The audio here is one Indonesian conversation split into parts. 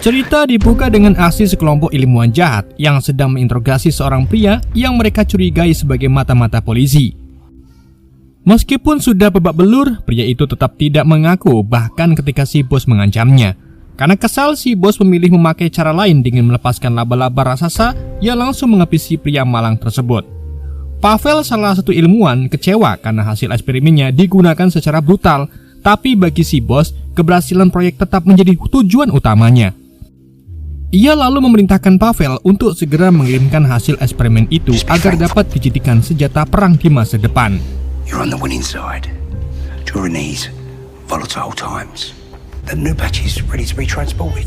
Cerita dibuka dengan aksi sekelompok ilmuwan jahat yang sedang menginterogasi seorang pria yang mereka curigai sebagai mata-mata polisi. Meskipun sudah babak belur, pria itu tetap tidak mengaku bahkan ketika si bos mengancamnya. Karena kesal, si bos memilih memakai cara lain dengan melepaskan laba-laba raksasa yang langsung menghabisi pria malang tersebut. Pavel, salah satu ilmuwan, kecewa karena hasil eksperimennya digunakan secara brutal, tapi bagi si bos, keberhasilan proyek tetap menjadi tujuan utamanya. Ia lalu memerintahkan Pavel untuk segera mengirimkan hasil eksperimen itu agar dapat dijadikan senjata perang di masa depan. You're on the winning side. During these volatile times, the new batch is ready to be transported.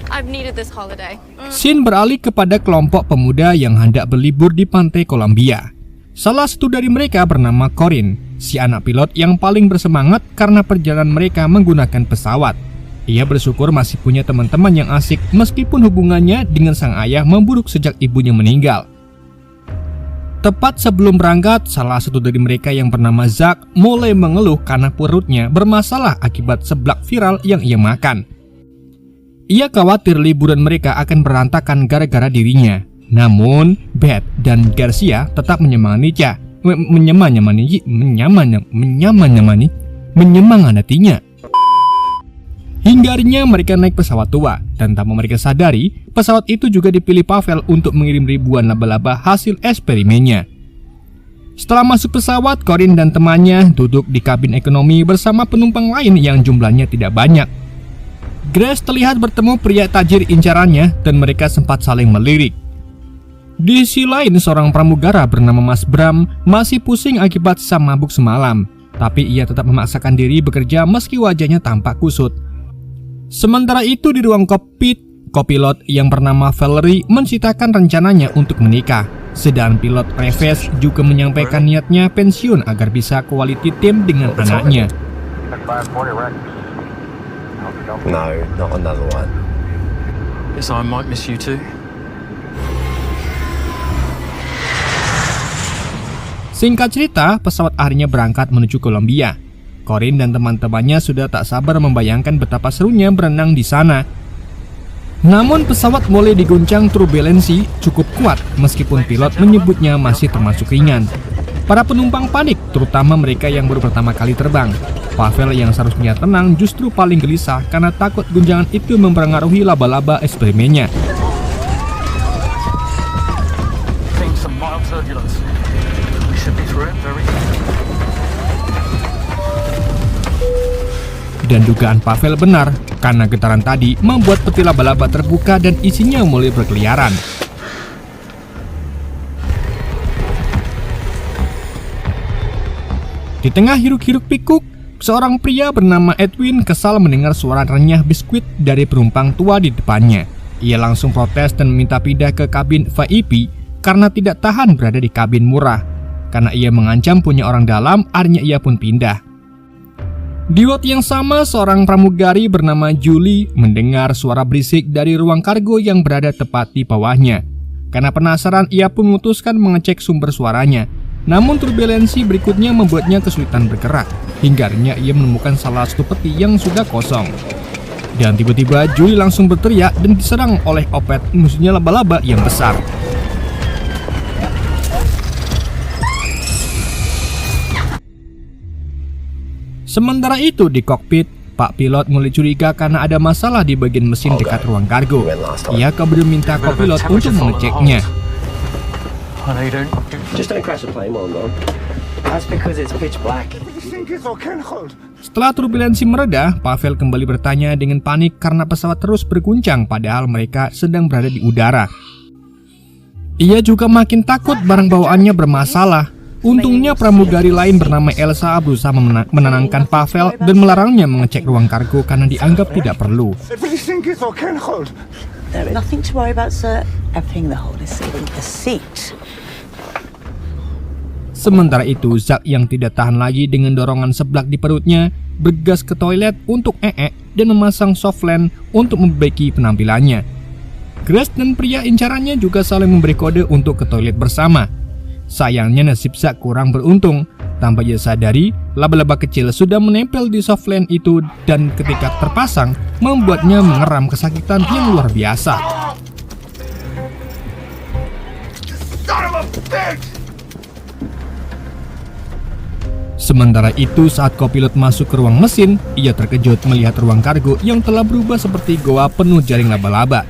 I've needed this holiday. Scene beralih kepada kelompok pemuda yang hendak berlibur di pantai Kolombia. Salah satu dari mereka bernama Corin, si anak pilot yang paling bersemangat karena perjalanan mereka menggunakan pesawat. Ia bersyukur masih punya teman-teman yang asik meskipun hubungannya dengan sang ayah memburuk sejak ibunya meninggal. Tepat sebelum berangkat, salah satu dari mereka yang bernama Zach mulai mengeluh karena perutnya bermasalah akibat seblak viral yang ia makan. Ia khawatir liburan mereka akan berantakan gara-gara dirinya. Namun, Beth dan Garcia tetap menyemangatinya. Hingga akhirnya mereka naik pesawat tua, dan tanpa mereka sadari, pesawat itu juga dipilih Pavel untuk mengirim ribuan laba-laba hasil eksperimennya. Setelah masuk pesawat, Corin dan temannya duduk di kabin ekonomi bersama penumpang lain yang jumlahnya tidak banyak. Grace terlihat bertemu pria tajir incarannya dan mereka sempat saling melirik. Di sisi lain, seorang pramugara bernama Mas Bram masih pusing akibat sisa mabuk semalam, tapi ia tetap memaksakan diri bekerja meski wajahnya tampak kusut. Sementara itu di ruang kokpit, kopilot yang bernama Valerie menceritakan rencananya untuk menikah. Sedang pilot Reves juga menyampaikan niatnya pensiun agar bisa quality time dengan anaknya. No, not another one. Guess I might miss you too. Singkat cerita, pesawat akhirnya berangkat menuju Kolombia. Corin dan teman-temannya sudah tak sabar membayangkan betapa serunya berenang di sana. Namun pesawat mulai diguncang turbulensi cukup kuat meskipun pilot menyebutnya masih termasuk ringan. Para penumpang panik, terutama mereka yang baru pertama kali terbang. Pavel yang seharusnya tenang justru paling gelisah karena takut guncangan itu mempengaruhi laba-laba eksperimennya. Dan dugaan Pavel benar, karena getaran tadi membuat peti laba-laba terbuka dan isinya mulai berkeliaran. Di tengah hiruk-hiruk pikuk, seorang pria bernama Edwin kesal mendengar suara renyah biskuit dari penumpang tua di depannya. Ia langsung protes dan meminta pindah ke kabin VIP karena tidak tahan berada di kabin murah. Karena ia mengancam punya orang dalam, akhirnya ia pun pindah. Di waktu yang sama, seorang pramugari bernama Julie mendengar suara berisik dari ruang kargo yang berada tepat di bawahnya. Karena penasaran, ia pun memutuskan mengecek sumber suaranya. Namun turbulensi berikutnya membuatnya kesulitan bergerak. Hingga akhirnya ia menemukan salah satu peti yang sudah kosong. Dan tiba-tiba Julie langsung berteriak dan diserang oleh Opet, musuhnya laba-laba yang besar. Sementara itu di kokpit, Pak pilot mulai curiga karena ada masalah di bagian mesin dekat ruang kargo. Ia kemudian minta kopilot untuk mengeceknya. Setelah turbulensi mereda, Pavel kembali bertanya dengan panik karena pesawat terus berguncang padahal mereka sedang berada di udara. Ia juga makin takut barang bawaannya bermasalah. Untungnya pramugari lain bernama Elsa berusaha menenangkan Pavel dan melarangnya mengecek ruang kargo karena dianggap tidak perlu. Sementara itu, Zach yang tidak tahan lagi dengan dorongan seblak di perutnya bergegas ke toilet untuk dan memasang softland untuk memperbaiki penampilannya. Grace dan pria incarannya juga saling memberi kode untuk ke toilet bersama. Sayangnya nasib Zach kurang beruntung. Tanpa ia sadari, laba-laba kecil sudah menempel di softland itu dan ketika terpasang, membuatnya mengeram kesakitan yang luar biasa. Sementara itu, saat kopilot masuk ke ruang mesin, ia terkejut melihat ruang kargo yang telah berubah seperti goa penuh jaring laba-laba.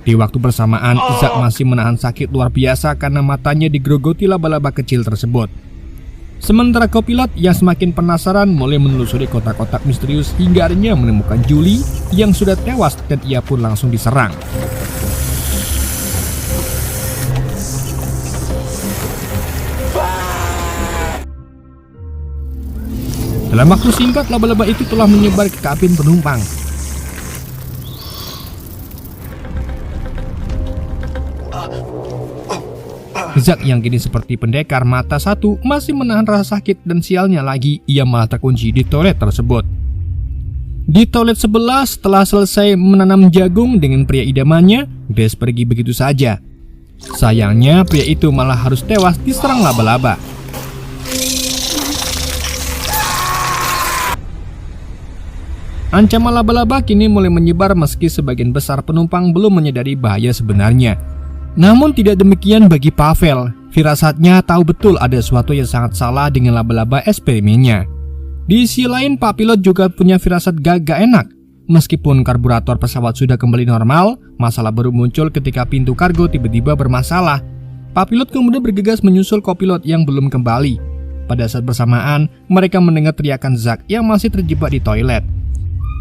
Di waktu bersamaan, Zack masih menahan sakit luar biasa karena matanya digerogoti laba-laba kecil tersebut. Sementara kopilot yang semakin penasaran mulai menelusuri kotak-kotak misterius hingga akhirnya menemukan Julie yang sudah tewas dan ia pun langsung diserang. Dalam waktu singkat, laba-laba itu telah menyebar ke kabin penumpang. Zack yang kini seperti pendekar mata satu masih menahan rasa sakit dan sialnya lagi ia malah terkunci di toilet tersebut. Di toilet sebelah, setelah selesai menanam jagung dengan pria idamannya, Grace pergi begitu saja. Sayangnya pria itu malah harus tewas diserang laba-laba. Ancaman laba-laba kini mulai menyebar meski sebagian besar penumpang belum menyadari bahaya sebenarnya. Namun tidak demikian bagi Pavel. Firasatnya tahu betul ada sesuatu yang sangat salah dengan laba-laba eksperimennya. Di sisi lain, Pak Pilot juga punya firasat gak enak. Meskipun karburator pesawat sudah kembali normal, masalah baru muncul ketika pintu kargo tiba-tiba bermasalah. Pak Pilot kemudian bergegas menyusul kopilot yang belum kembali. Pada saat bersamaan, mereka mendengar teriakan Zack yang masih terjebak di toilet.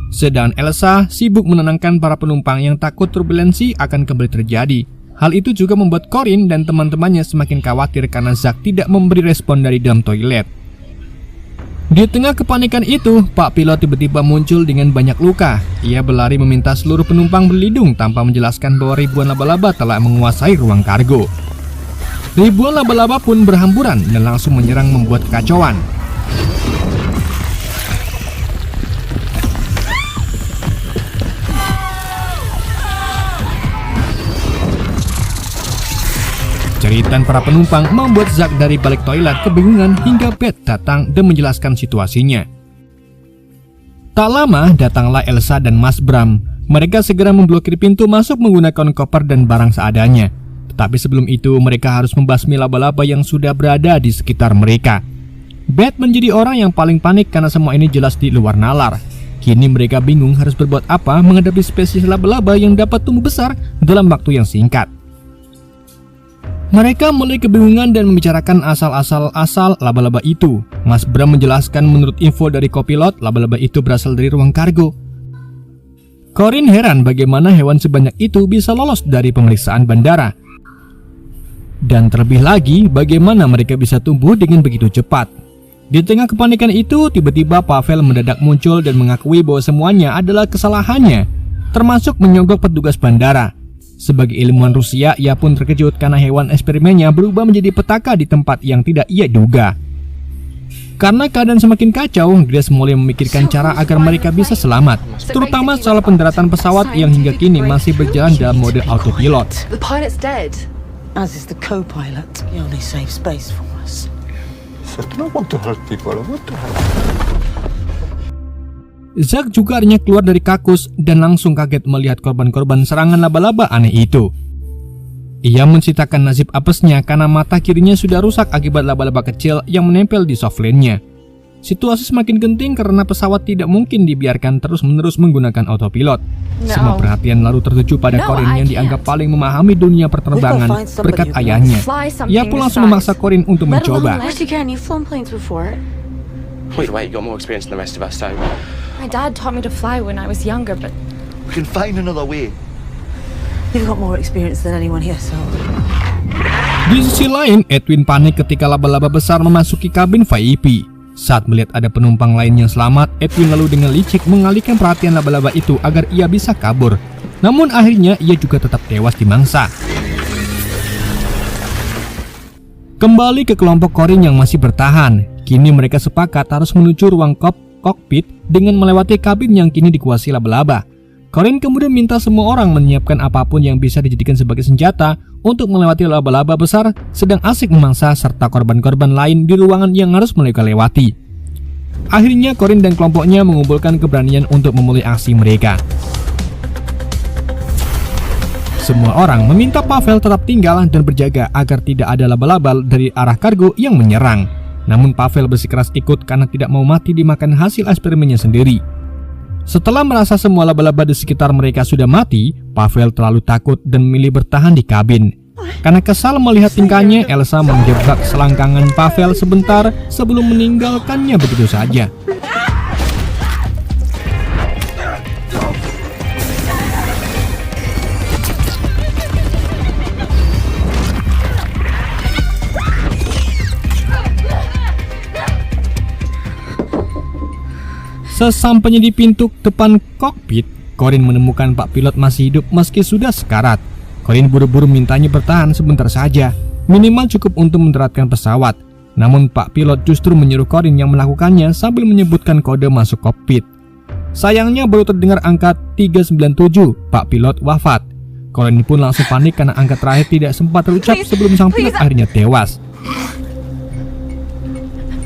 Sedang Elsa sibuk menenangkan para penumpang yang takut turbulensi akan kembali terjadi. Hal itu juga membuat Corin dan teman-temannya semakin khawatir karena Zack tidak memberi respon dari dalam toilet. Di tengah kepanikan itu, Pak Pilot tiba-tiba muncul dengan banyak luka. Ia berlari meminta seluruh penumpang berlindung tanpa menjelaskan bahwa ribuan laba-laba telah menguasai ruang kargo. Ribuan laba-laba pun berhamburan dan langsung menyerang membuat kekacauan. Jeritan para penumpang membuat Zack dari balik toilet kebingungan hingga Beth datang dan menjelaskan situasinya. Tak lama datanglah Elsa dan Mas Bram. Mereka segera memblokir pintu masuk menggunakan koper dan barang seadanya. Tetapi sebelum itu mereka harus membasmi laba-laba yang sudah berada di sekitar mereka. Beth menjadi orang yang paling panik karena semua ini jelas di luar nalar. Kini mereka bingung harus berbuat apa menghadapi spesies laba-laba yang dapat tumbuh besar dalam waktu yang singkat. Mereka mulai kebingungan dan membicarakan asal-asal laba-laba itu. Mas Bram menjelaskan menurut info dari kopilot, laba-laba itu berasal dari ruang kargo. Corin heran bagaimana hewan sebanyak itu bisa lolos dari pemeriksaan bandara. Dan terlebih lagi, bagaimana mereka bisa tumbuh dengan begitu cepat. Di tengah kepanikan itu, tiba-tiba Pavel mendadak muncul dan mengakui bahwa semuanya adalah kesalahannya, termasuk menyogok petugas bandara. Sebagai ilmuwan Rusia, ia pun terkejut karena hewan eksperimennya berubah menjadi petaka di tempat yang tidak ia duga. Karena keadaan semakin kacau, Grace mulai memikirkan cara agar mereka bisa selamat, terutama soal pendaratan pesawat yang hingga kini masih berjalan dalam mode autopilot. The pilot's dead. As is the co-pilot. He only saves space for us. I don't want to hurt people. I want to help. Zack juga akhirnya keluar dari kakus dan langsung kaget melihat korban-korban serangan laba-laba aneh itu. Ia menceritakan nasib apesnya karena mata kirinya sudah rusak akibat laba-laba kecil yang menempel di softline-nya. Situasi semakin genting karena pesawat tidak mungkin dibiarkan terus-menerus menggunakan autopilot. Semua perhatian lalu tertuju pada Corin yang dianggap paling memahami dunia penerbangan berkat ayahnya. Ia pun langsung memaksa Corin untuk mencoba. Yes, you can. You've flown planes before. Wait, you got more experience than the rest of us, so... My dad taught me to fly when I was younger, but We can find another way. You've got more experience than anyone here, so... Di sisi lain, Edwin panik ketika laba-laba besar memasuki kabin VIP. Saat melihat ada penumpang lain yang selamat, Edwin lalu dengan licik mengalihkan perhatian laba-laba itu agar ia bisa kabur. Namun akhirnya ia juga tetap tewas dimangsa. Kembali ke kelompok Corin yang masih bertahan. Kini mereka sepakat harus menuju ruang kokpit dengan melewati kabin yang kini dikuasai laba-laba. Corin kemudian minta semua orang menyiapkan apapun yang bisa dijadikan sebagai senjata untuk melewati laba-laba besar sedang asik memangsa serta korban-korban lain di ruangan yang harus mereka lewati. Akhirnya Corin dan kelompoknya mengumpulkan keberanian untuk memulai aksi mereka. Semua orang meminta Pavel tetap tinggal dan berjaga agar tidak ada laba-laba dari arah kargo yang menyerang. Namun Pavel bersikeras ikut karena tidak mau mati dimakan hasil eksperimennya sendiri. Setelah merasa semua laba-laba di sekitar mereka sudah mati, Pavel terlalu takut dan memilih bertahan di kabin. Karena kesal melihat tingkahnya, Elsa menjebak selangkangan Pavel sebentar sebelum meninggalkannya begitu saja. Sesampainya di pintu depan kokpit, Corin menemukan Pak Pilot masih hidup meski sudah sekarat. Corin buru-buru mintanya bertahan sebentar saja, minimal cukup untuk mendaratkan pesawat. Namun Pak Pilot justru menyuruh Corin yang melakukannya sambil menyebutkan kode masuk kokpit. Sayangnya baru terdengar angka 397, Pak Pilot wafat. Corin pun langsung panik karena angka terakhir tidak sempat terucap sebelum sang pilot akhirnya tewas.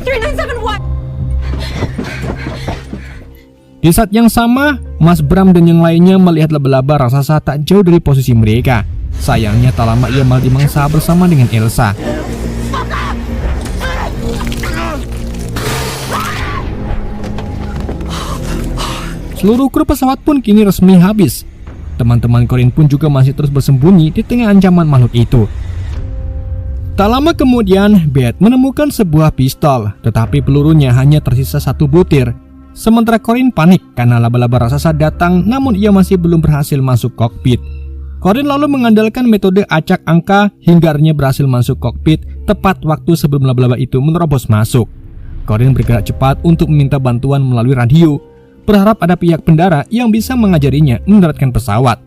3971! Di saat yang sama, Mas Bram dan yang lainnya melihat laba-laba raksasa tak jauh dari posisi mereka. Sayangnya tak lama ia malah dimangsa bersama dengan Elsa. Seluruh kru pesawat pun kini resmi habis. Teman-teman Corin pun juga masih terus bersembunyi di tengah ancaman makhluk itu. Tak lama kemudian, Beth menemukan sebuah pistol, tetapi pelurunya hanya tersisa 1 butir. Sementara Corin panik karena laba-laba raksasa datang, namun ia masih belum berhasil masuk kokpit. Corin lalu mengandalkan metode acak angka hingga akhirnya berhasil masuk kokpit tepat waktu sebelum laba-laba itu menerobos masuk. Corin bergerak cepat untuk meminta bantuan melalui radio, berharap ada pihak bandara yang bisa mengajarinya mendaratkan pesawat.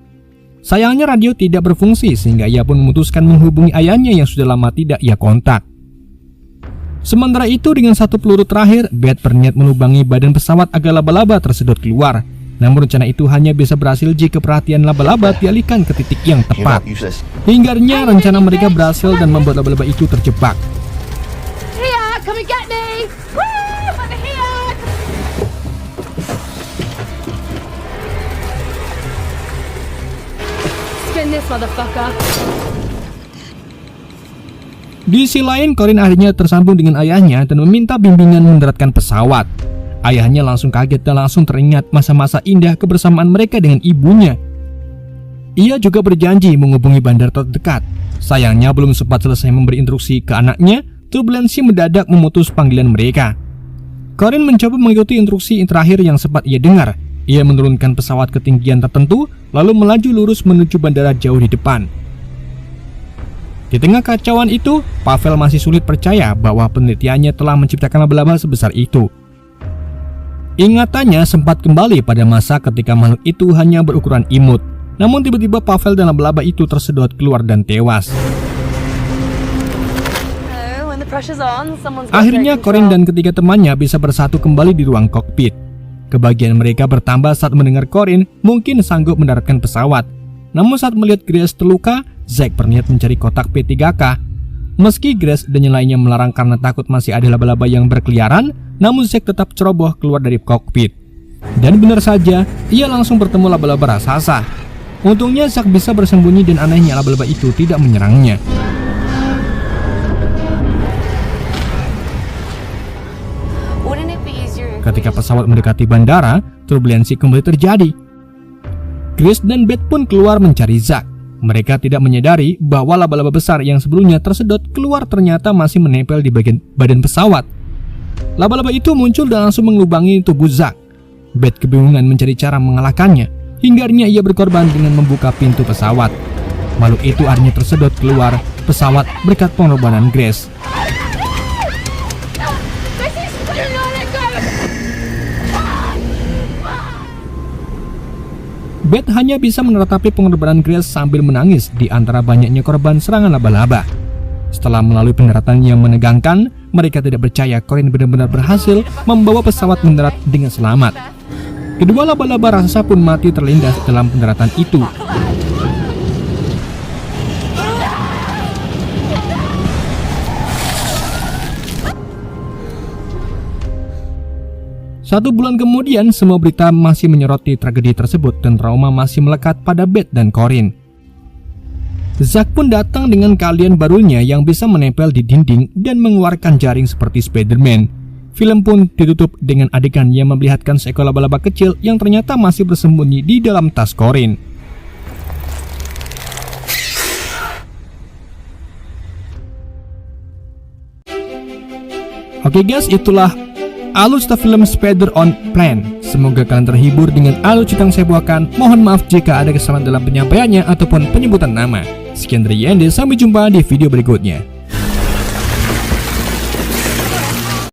Sayangnya radio tidak berfungsi sehingga ia pun memutuskan menghubungi ayahnya yang sudah lama tidak ia kontak. Sementara itu dengan 1 peluru terakhir, Beth berniat melubangi badan pesawat agar laba-laba tersedot keluar. Namun rencana itu hanya bisa berhasil jika perhatian laba-laba dialihkan ke titik yang tepat. Hingga akhirnya rencana mereka berhasil dan membuat laba-laba itu terjebak. Here, come and get me! Woo! I'm here! Spin this motherfucker! Di sisi lain, Corin akhirnya tersambung dengan ayahnya dan meminta bimbingan mendaratkan pesawat. Ayahnya langsung kaget dan langsung teringat masa-masa indah kebersamaan mereka dengan ibunya. Ia juga berjanji menghubungi bandar terdekat. Sayangnya belum sempat selesai memberi instruksi ke anaknya, turbulensi mendadak memutus panggilan mereka. Corin mencoba mengikuti instruksi terakhir yang sempat ia dengar. Ia menurunkan pesawat ketinggian tertentu, lalu melaju lurus menuju bandara jauh di depan. Di tengah kacauan itu, Pavel masih sulit percaya bahwa penelitiannya telah menciptakan laba-laba sebesar itu. Ingatannya sempat kembali pada masa ketika makhluk itu hanya berukuran imut. Namun tiba-tiba Pavel dan laba-laba itu tersedot keluar dan tewas. Akhirnya Corin dan ketiga temannya bisa bersatu kembali di ruang kokpit. Kebahagiaan mereka bertambah saat mendengar Corin mungkin sanggup mendaratkan pesawat. Namun saat melihat Grace terluka, Zack berniat mencari kotak P3K. Meski Grace dan yang lainnya melarang karena takut masih ada laba-laba yang berkeliaran, namun Zack tetap ceroboh keluar dari kokpit. Dan benar saja, ia langsung bertemu laba-laba raksasa. Untungnya Zack bisa bersembunyi dan anehnya laba-laba itu tidak menyerangnya. Ketika pesawat mendekati bandara, turbulensi kembali terjadi. Grace dan Beth pun keluar mencari Zack. Mereka tidak menyadari bahwa laba-laba besar yang sebelumnya tersedot keluar ternyata masih menempel di bagian badan pesawat. Laba-laba itu muncul dan langsung mengelubangi tubuh Zack. Beth kebingungan mencari cara mengalahkannya, hingga akhirnya ia berkorban dengan membuka pintu pesawat. Makhluk itu akhirnya tersedot keluar pesawat berkat pengorbanan Grace. Beth hanya bisa menatapi pengorbanan Grace sambil menangis di antara banyaknya korban serangan laba-laba. Setelah melalui pendaratan yang menegangkan, mereka tidak percaya Corin benar-benar berhasil membawa pesawat mendarat dengan selamat. Kedua laba-laba raksasa pun mati terlindas dalam pendaratan itu. Satu bulan kemudian, semua berita masih menyoroti tragedi tersebut dan trauma masih melekat pada Beth dan Corinne. Zack pun datang dengan keahlian barunya yang bisa menempel di dinding dan mengeluarkan jaring seperti Spider-Man. Film pun ditutup dengan adegan yang memperlihatkan seekor laba-laba kecil yang ternyata masih bersembunyi di dalam tas Corinne. Oke guys, itulah alutsista film Spider-on-Plan. Semoga kalian terhibur dengan alutsista yang saya bawakan. Mohon maaf jika ada kesalahan dalam penyampaiannya ataupun penyebutan nama. Sekian dari Yende, sampai jumpa di video berikutnya.